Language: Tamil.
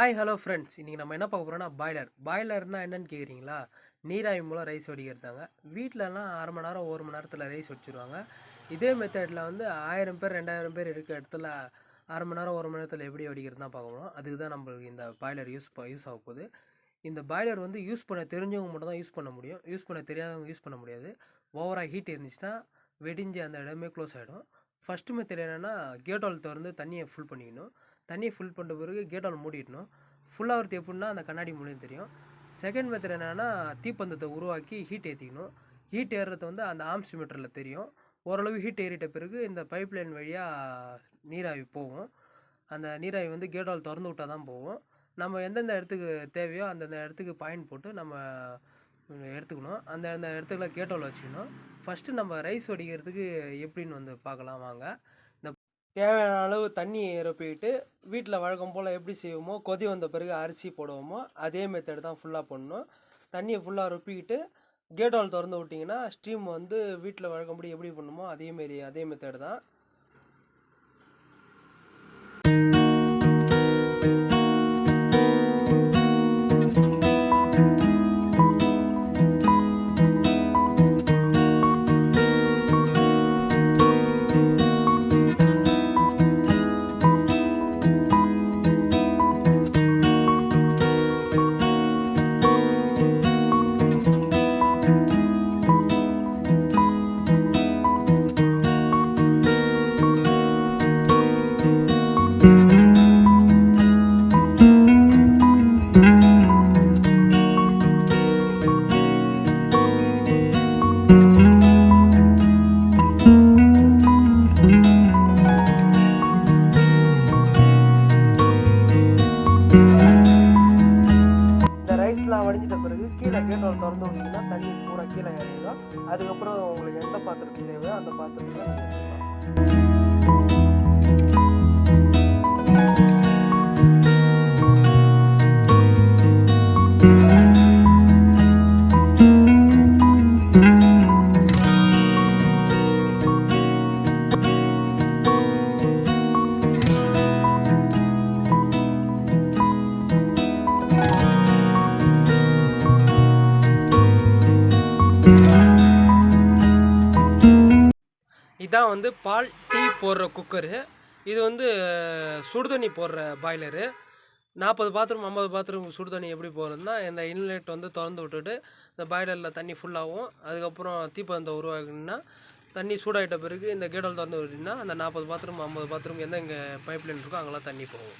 ஹாய் ஹலோ ஃப்ரெண்ட்ஸ், இன்றைக்கி நம்ம என்ன பார்க்க போகிறோம்னா பாய்லர்னால் என்னென்னு கேட்குறீங்களா? நீராவி மூலம் ரைஸ் வடிக்கிறதாங்க. வீட்டிலலாம் அரை மணி நேரம் 1 மணி நேரத்தில் ரைஸ் வச்சுருவாங்க. இதே மெத்தடில் வந்து 1000 பேர் 2000 பேர் இருக்க இடத்துல அரை மணி நேரம் 1 மணி நேரத்தில் எப்படி வடிக்கிறது தான் பார்க்க போகிறோம். அதுக்கு தான் நம்மளுக்கு இந்த பாய்லர் யூஸ் ஆக போகுது. இந்த பாய்லர் வந்து யூஸ் பண்ண தெரிஞ்சவங்க மட்டும் தான் யூஸ் பண்ண முடியும். யூஸ் பண்ண தெரியாதவங்க யூஸ் பண்ண முடியாது. ஓவராக ஹீட் இருந்துச்சுன்னா வெடிஞ்சு அந்த இடமே க்ளோஸ் ஆகிடும். ஃபஸ்ட்டு மெத்தட் என்னென்னா கேட் வால் திறந்து தண்ணியை ஃபுல் பண்ணிக்கணும். தண்ணியை ஃபுல் பண்ணிட்ட பிறகு கேட் வால் மூடிடணும். ஃபுல்லாகிறது எப்படின்னா அந்த கண்ணாடி மூலியம் தெரியும். செகண்ட் மெத்தட் என்னென்னா தீப்பந்தத்தை உருவாக்கி ஹீட் ஏற்றிக்கணும். ஹீட் ஏறுறது வந்து அந்த ஆம்ஸ் மீட்டரில் தெரியும். ஓரளவு ஹீட் ஏறிட்ட பிறகு இந்த பைப் லைன் வழியாக நீராவி போகும். அந்த நீராவி வந்து கேட் வால் திறந்து விட்டால் தான் போகும். நம்ம எந்தெந்த இடத்துக்கு தேவையோ அந்தந்த இடத்துக்கு பாயிண்ட் போட்டு நம்ம எடுத்துக்கணும். அந்த இடத்துல கேட் வால் வச்சுக்கணும். ஃபஸ்ட்டு நம்ம ரைஸ் வடிக்கிறதுக்கு எப்படின்னு வந்து பார்க்கலாம் வாங்க. இந்த தேவையான அளவு தண்ணி நிரப்பிட்டு வீட்டில் வழக்கம் போல் எப்படி செய்வோமோ, கொதி வந்த பிறகு அரிசி போடுவோமோ அதே மெத்தட் தான் ஃபுல்லாக பண்ணணும். தண்ணியை ஃபுல்லாக ரொப்பிக்கிட்டு கேட் வால் திறந்து விட்டிங்கன்னா ஸ்டீம் வந்து வீட்டில் வழக்கம்படி எப்படி பண்ணுமோ அதே மெத்தட் தான். ரைஸ்லாம் வடிஞ்சிட்ட பிறகு கீழே கேட் வால் திறந்து விட்டிங்கன்னா தண்ணி பூரா கீழே இறங்கிடும். அதுக்கப்புறம் உங்களுக்கு எந்த பாத்திரத்துக்கு தேவையோ அந்த பாத்திரத்தில் வச்சுக்கலாம். இதான் வந்து பால் டீ போடுற குக்கரு. இது வந்து சுடுதண்ணி போடுற பாய்லரு. 40 பாத்திரம் 50 பாத்திரம் சுடுதண்ணி எப்படி போடுறதுன்னா, இந்த இன்லெட் வந்து திறந்து விட்டுட்டு இந்த பாய்லரில் தண்ணி ஃபுல்லாகும். அதுக்கப்புறம் தீப்பந்தம் உருவாக்குன்னா தண்ணி சூடாகிட்ட பிறகு இந்த கேட் வால் திறந்து விட்டிங்கன்னா அந்த 40 பாத்திரம் 50 பாத்திரம் எந்த இங்கே பைப் லைன் இருக்கோ அங்கெல்லாம் தண்ணி போகும்.